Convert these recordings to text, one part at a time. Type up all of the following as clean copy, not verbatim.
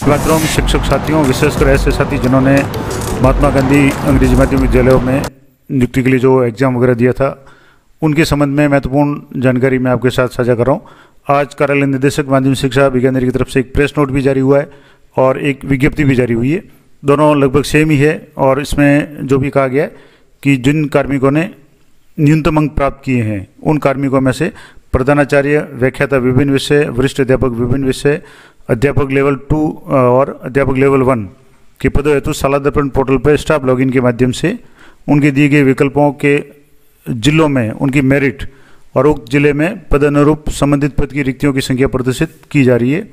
छात्रों, शिक्षक साथियों, विशेषकर ऐसे साथी जिन्होंने महात्मा गांधी अंग्रेजी माध्यम विद्यालयों में नियुक्ति के लिए जो एग्ज़ाम वगैरह दिया था, उनके संबंध में महत्वपूर्ण जानकारी मैं आपके साथ साझा कर रहा हूँ। आज कार्यालय निदेशक माध्यमिक शिक्षा विज्ञान की तरफ से एक प्रेस नोट भी जारी हुआ है और एक विज्ञप्ति भी जारी हुई है। दोनों लगभग सेम ही है और इसमें जो भी कहा गया है कि जिन कार्मिकों ने न्यूनतम अंक प्राप्त किए हैं उन कार्मिकों में से प्रधानाचार्य, व्याख्याता विभिन्न विषय, वरिष्ठ अध्यापक विभिन्न विषय, अध्यापक लेवल 2 और अध्यापक लेवल 1 के पदों हेतु शाला दर्पण पोर्टल पर स्टाफ लॉगिन के माध्यम से उनके दिए गए विकल्पों के जिलों में उनकी मेरिट और उक्त जिले में पदानुरूप संबंधित पद की रिक्तियों की संख्या प्रदर्शित की जा रही है।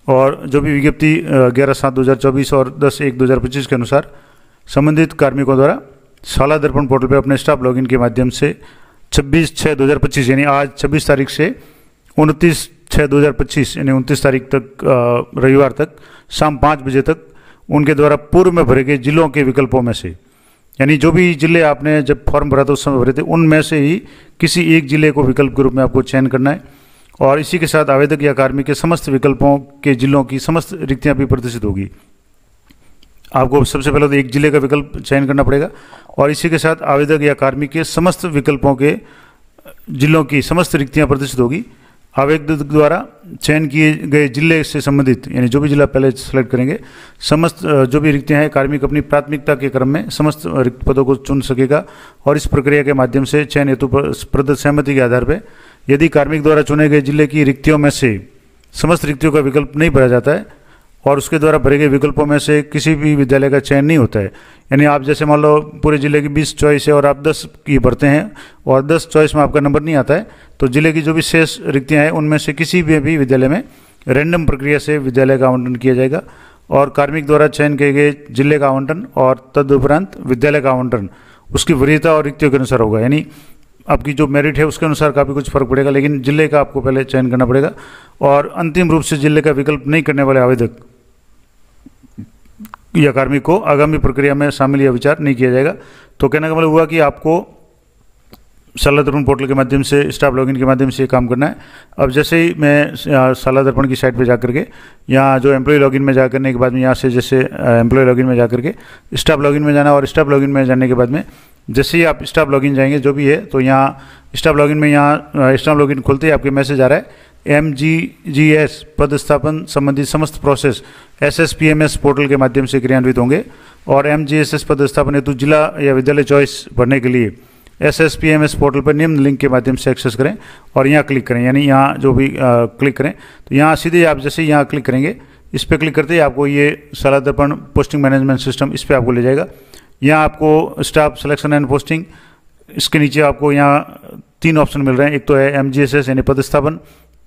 और जो भी विज्ञप्ति 11/7/2024 और 10/1/2025 के अनुसार संबंधित कार्मिकों द्वारा शाला दर्पण पोर्टल पर अपने स्टाफ लॉगिन के माध्यम से 26/6/2025 यानी आज 26 तारीख से 29/6/2025 यानी 29 तारीख तक रविवार तक शाम 5 बजे तक उनके द्वारा पूर्व में भरे गए जिलों के विकल्पों में से, यानी जो भी जिले आपने जब फॉर्म भरा था उस समय भरे थे उनमें से ही किसी एक जिले को विकल्प के रूप में आपको चयन करना है। और इसी के साथ आवेदक या कार्मिक के समस्त विकल्पों के जिलों की समस्त रिक्तियां भी प्रदर्शित होगी। आपको सबसे पहले तो एक जिले का विकल्प चयन करना पड़ेगा और इसी के साथ आवेदक या कार्मिक के समस्त विकल्पों के जिलों की समस्त रिक्तियां प्रदर्शित होगी। आवेदक द्वारा चयन किए गए जिले से संबंधित यानी जो भी जिला पहले सेलेक्ट करेंगे समस्त जो भी रिक्तियां हैं कार्मिक अपनी प्राथमिकता के क्रम में समस्त रिक्त पदों को चुन सकेगा। और इस प्रक्रिया के माध्यम से चयन हेतु प्रदत्त सहमति के आधार पर यदि कार्मिक द्वारा चुने गए जिले की रिक्तियों में से समस्त रिक्तियों का विकल्प नहीं भरा जाता है और उसके द्वारा भरे गए विकल्पों में से किसी भी विद्यालय का चयन नहीं होता है, यानी आप जैसे मान लो पूरे जिले की 20 चॉइस है और आप 10 की भरते हैं और 10 चॉइस में आपका नंबर नहीं आता है, तो जिले की जो भी शेष रिक्तियां हैं उनमें से किसी भी विद्यालय में रैंडम प्रक्रिया से विद्यालय का आवंटन किया जाएगा और कार्मिक द्वारा चयन किए गए जिले का आवंटन और तदुपरांत विद्यालय का आवंटन उसकी वरीयता और रिक्तियों के अनुसार होगा। यानी आपकी जो मेरिट है उसके अनुसार काफ़ी कुछ फर्क पड़ेगा, लेकिन जिले का आपको पहले चयन करना पड़ेगा। और अंतिम रूप से जिले का विकल्प नहीं करने वाले आवेदक या कार्मिक को आगामी प्रक्रिया में शामिल या विचार नहीं किया जाएगा। तो कहने का मतलब हुआ कि आपको शाला दर्पण पोर्टल के माध्यम से स्टाफ लॉगिन के माध्यम से ये काम करना है। अब जैसे ही मैं शाला दर्पण की साइट पे जाकर के यहाँ जो एम्प्लॉय लॉगिन में जा करने के बाद में यहाँ से जैसे एम्प्लॉय लॉगिन में जा करके स्टाफ लॉगिन में जाना और स्टाफ लॉगिन में जाने के बाद में जैसे ही आप स्टाफ लॉगिन जाएंगे जो भी है तो यहाँ स्टाफ लॉगिन में यहाँ स्टाफ लॉगिन खोलते ही आपके मैसेज आ रहा है MGGS पदस्थापन संबंधित समस्त प्रोसेस SSPMS पोर्टल के माध्यम से क्रियान्वित होंगे और MGSS पदस्थापन हेतु जिला या विद्यालय चॉइस भरने के लिए SSPMS पोर्टल पर निम्न लिंक के माध्यम से एक्सेस करें और यहाँ क्लिक करें। यानी यहाँ जो भी क्लिक करें तो यहाँ सीधे आप जैसे यहाँ क्लिक करेंगे इस पर क्लिक करते ही आपको ये शाला दर्पण पोस्टिंग मैनेजमेंट सिस्टम इस पर आपको ले जाएगा। यहाँ आपको स्टाफ सिलेक्शन एंड पोस्टिंग, इसके नीचे आपको यहाँ 3 ऑप्शन मिल रहे हैं। एक तो है MGSS यानी पदस्थापन,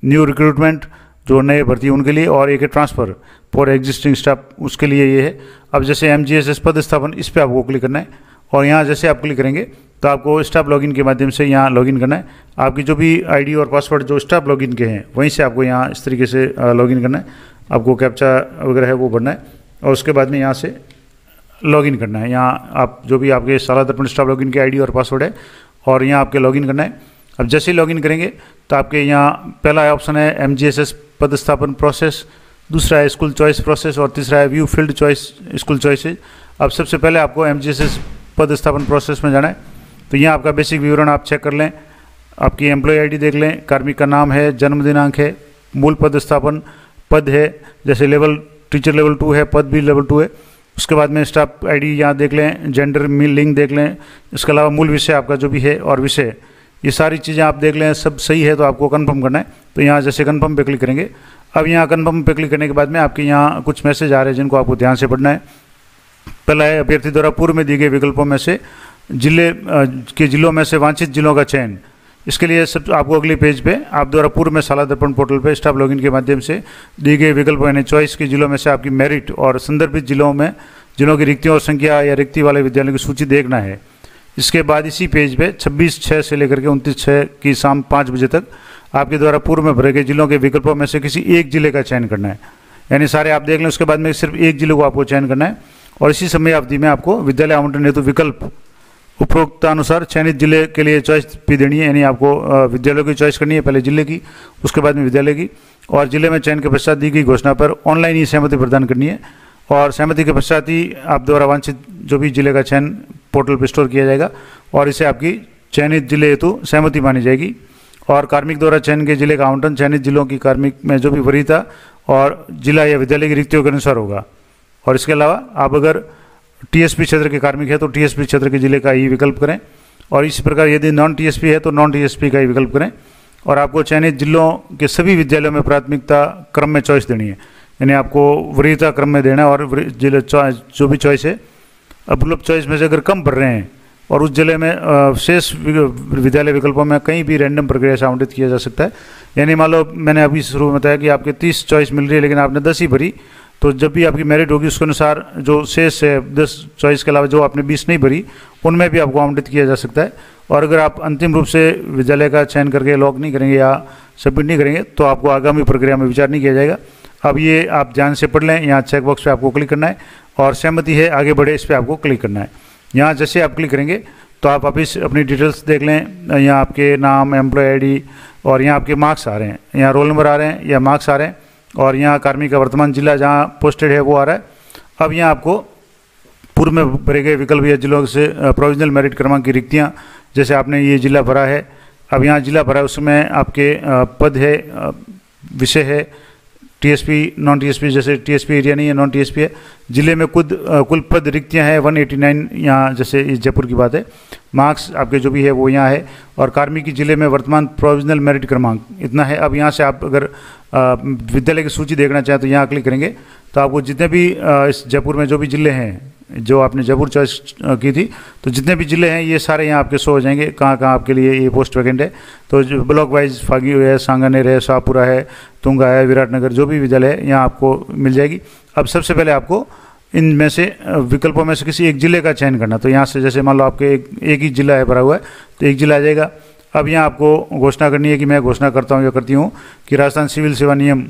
न्यू रिक्रूटमेंट जो नए भर्ती उनके लिए, और एक है ट्रांसफ़र फॉर एग्जिस्टिंग स्टाफ उसके लिए ये है। अब जैसे MGSS पदस्थापन इस पर आपको क्लिक करना है और यहाँ जैसे आप क्लिक करेंगे तो आपको स्टाफ लॉगिन के माध्यम से यहाँ लॉगिन करना है। आपकी जो भी ID और पासवर्ड जो स्टाफ लॉगिन के हैं वहीं से आपको यहाँ इस तरीके से लॉगिन करना है। आपको कैप्चा वगैरह है वो भरना है और उसके बाद में यहाँ से लॉगिन करना है। यहाँ आप जो भी आपके शाला दर्पण स्टाफ लॉगिन के ID और पासवर्ड है और यहाँ आपके लॉगिन करना है। अब जैसे ही लॉगिन करेंगे तो आपके यहाँ पहला ऑप्शन है MGSS पदस्थापन प्रोसेस, दूसरा है स्कूल चॉइस प्रोसेस और तीसरा है view field choice school choices. अब सबसे पहले आपको MGSS पदस्थापन प्रोसेस में जाना है। तो यहाँ आपका बेसिक विवरण आप चेक कर लें, आपकी एम्प्लॉय ID देख लें, कार्मिक का नाम है, जन्म दिनांक है, मूल पदस्थापन पद है, जैसे लेवल टीचर लेवल 2 है, पद भी लेवल 2 है। उसके बाद में स्टाफ ID यहाँ देख लें, जेंडर लिंग देख लें, इसके अलावा मूल विषय आपका जो भी है और विषय, ये सारी चीज़ें आप देख लें, सब सही है तो आपको कंफर्म करना है। तो यहाँ जैसे कंफर्म पे क्लिक करेंगे। अब यहाँ कंफर्म पे क्लिक करने के बाद में आपके यहाँ कुछ मैसेज आ रहे हैं जिनको आपको ध्यान से पढ़ना है। पहला है अभ्यर्थी द्वारा पूर्व में दिए गए विकल्पों में से जिलों में से वांछित जिलों का चयन। इसके लिए सब आपको अगले पेज पे आप द्वारा पूर्व में शाला दर्पण पोर्टल पे स्टाफ लॉगिन के माध्यम से दिए गए विकल्पों यानी चॉइस के जिलों में से आपकी मेरिट और संदर्भित जिलों की रिक्तियों और संख्या या रिक्ति वाले विद्यालयों की सूची देखना है। इसके बाद इसी पेज पे 26/6 से लेकर के 29/6 की शाम 5 बजे तक आपके द्वारा पूर्व में भरे गए जिलों के विकल्पों में से किसी एक जिले का चयन करना है। यानी सारे आप देख लें, उसके बाद में सिर्फ एक जिले को आपको चयन करना है और इसी समय अवधि में आपको विद्यालय आवंटन हेतु विकल्प उपरोक्तानुसार चयनित जिले के लिए चॉइस भी देनी है, यानी आपको विद्यालयों की चॉइस करनी है, पहले जिले की उसके बाद में विद्यालय की। और जिले में चयन के पश्चात दी गई घोषणा पर ऑनलाइन ही सहमति प्रदान करनी है और सहमति के पश्चात ही आप द्वारा वांछित जो भी जिले का चयन पोर्टल पर स्टोर किया जाएगा और इसे आपकी चयनित जिले हेतु सहमति मानी जाएगी। और कार्मिक द्वारा चयन के जिले का आवंटन चयनित जिलों की कार्मिक में जो भी वरीयता और जिला या विद्यालय की रिक्तियों के अनुसार होगा। और इसके अलावा आप अगर टीएसपी क्षेत्र के कार्मिक है तो टीएसपी क्षेत्र के जिले का ही विकल्प करें और इसी प्रकार यदि नॉन टीएसपी है तो नॉन टीएसपी का ही विकल्प करें। और आपको चयनित जिलों के सभी विद्यालयों में प्राथमिकता क्रम में चॉइस देनी है, यानी आपको वरीयता क्रम में देना है और जिले जो भी चॉइस है उपलब्ध चॉइस में से अगर कम भर रहे हैं और उस जिले में शेष विद्यालय विकल्पों में कहीं भी रैंडम प्रक्रिया से आवंटित किया जा सकता है। यानी मान लो मैंने अभी शुरू में बताया कि आपके 30 चॉइस मिल रही है लेकिन आपने 10 ही भरी, तो जब भी आपकी मेरिट होगी उसके अनुसार जो शेष है 10 चॉइस के अलावा जो आपने 20 नहीं भरी उनमें भी आपको आवंटित किया जा सकता है। और अगर आप अंतिम रूप से विद्यालय का चयन करके लॉक नहीं करेंगे या सबमिट नहीं करेंगे तो आपको आगामी प्रक्रिया में विचार नहीं किया जाएगा। अब ये आप ध्यान से पढ़ लें, यहाँ चेक बॉक्स पे आपको क्लिक करना है और सहमति है आगे बढ़े इस पर आपको क्लिक करना है। यहाँ जैसे आप क्लिक करेंगे तो आप वापिस अपनी डिटेल्स देख लें, यहाँ आपके नाम, एम्प्लॉय आईडी और यहाँ आपके मार्क्स आ रहे हैं, यहाँ रोल नंबर आ रहे हैं या मार्क्स आ रहे हैं और यहाँ कार्मिक का वर्तमान जिला जहाँ पोस्टेड है वो आ रहा है। अब यहाँ आपको पूर्व में भरे गए विकल्प या जिलों से प्रोविजनल मेरिट क्रमांक की रिक्तियाँ, जैसे आपने ये जिला भरा है, अब यहाँ जिला भरा है उसमें आपके पद है, विषय है, टीएसपी नॉन टीएसपी, जैसे टीएसपी एरिया नहीं है नॉन टीएसपी है, जिले में कुल पद रिक्तियाँ हैं 189, यहाँ जैसे इस जयपुर की बात है, मार्क्स आपके जो भी है वो यहाँ है और कार्मिक की जिले में वर्तमान प्रोविजनल मेरिट क्रमांक इतना है। अब यहाँ से आप अगर विद्यालय की सूची देखना चाहें तो यहाँ क्लिक करेंगे तो आपको जितने भी इस जयपुर में जो भी जिले हैं, जो आपने जयपुर चॉइस की थी, तो जितने भी जिले हैं ये सारे यहाँ आपके शो हो जाएंगे कहाँ कहाँ आपके लिए ये पोस्ट वैकेंट है। तो जो ब्लॉक वाइज फागी है, सांगानेर है, शाहपुरा है, तुंगा है, विराटनगर, जो भी विद्यालय है यहाँ आपको मिल जाएगी। अब सबसे पहले आपको इनमें से विकल्पों में से किसी एक जिले का चयन करना, तो यहाँ से जैसे मान लो आपके एक ही जिला है भरा हुआ है तो एक जिला आ जाएगा। अब यहाँ आपको घोषणा करनी है कि मैं घोषणा करता हूँ या करती हूँ कि राजस्थान सिविल सेवा नियम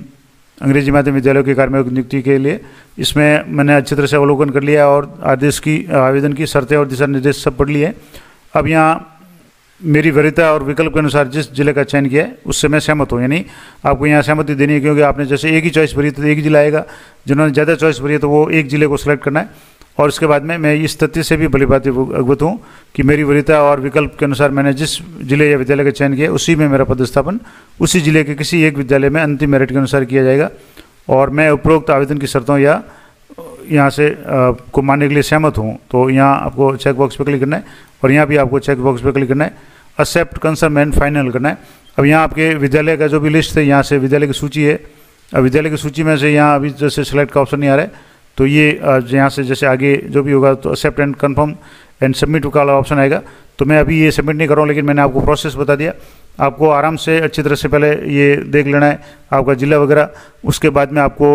अंग्रेजी माध्यम विद्यालयों के कार्मिक नियुक्ति के लिए इसमें मैंने अच्छी तरह से अवलोकन कर लिया और आदेश की आवेदन की शर्तें और दिशा निर्देश सब पढ़ लिए। अब यहाँ मेरी वरीयता और विकल्प के अनुसार जिस जिले का चयन किया है उससे मैं सहमत हूँ, यानी आपको यहाँ सहमति देनी है क्योंकि आपने जैसे एक ही चॉइस भरी तो एक ही जिला आएगा, जिन्होंने ज़्यादा चॉइस भरी है तो वो एक जिले को सिलेक्ट करना है। और इसके बाद में मैं इस तथ्य से भी भली बात अवगत हूँ कि मेरी वरीयता और विकल्प के अनुसार मैंने जिस जिले या विद्यालय का चयन किया उसी में मेरा पदस्थापन उसी जिले के किसी एक विद्यालय में अंतिम मेरिट के अनुसार किया जाएगा और मैं उपरोक्त आवेदन की शर्तों या यहाँ से को मानने के लिए सहमत हूँ। तो यहाँ आपको चेक बॉक्स पर क्लिक करना है और यहाँ भी आपको चेक बॉक्स पर क्लिक करना है, एक्सेप्ट कंसर्न एंड फाइनल करना है। अब यहाँ आपके विद्यालय का जो भी लिस्ट है यहाँ से विद्यालय की सूची है, अब विद्यालय की सूची में से यहाँ अभी जैसे सेलेक्ट का ऑप्शन नहीं आ रहा है तो ये यहाँ से जैसे आगे जो भी होगा तो accept and confirm and submit का ऑप्शन आएगा। तो मैं अभी ये सबमिट नहीं कर रहा हूँ लेकिन मैंने आपको प्रोसेस बता दिया। आपको आराम से अच्छी तरह से पहले ये देख लेना है आपका जिला वगैरह, उसके बाद में आपको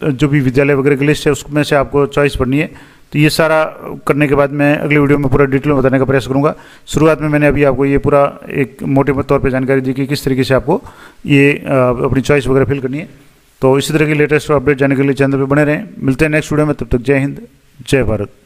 जो भी विद्यालय वगैरह की लिस्ट है उसमें से आपको चॉइस पढ़नी है। तो ये सारा करने के बाद मैं अगली वीडियो में पूरा डिटेल में बताने का प्रयास करूँगा। शुरुआत में मैंने अभी आपको ये पूरा एक मोटे तौर पर जानकारी दी कि किस तरीके से आपको ये अपनी चॉइस वगैरह फिल करनी है। तो इसी तरह की लेटेस्ट अपडेट जानने के लिए चैनल पर बने रहें। मिलते हैं नेक्स्ट वीडियो में, तब तक जय हिंद, जय भारत।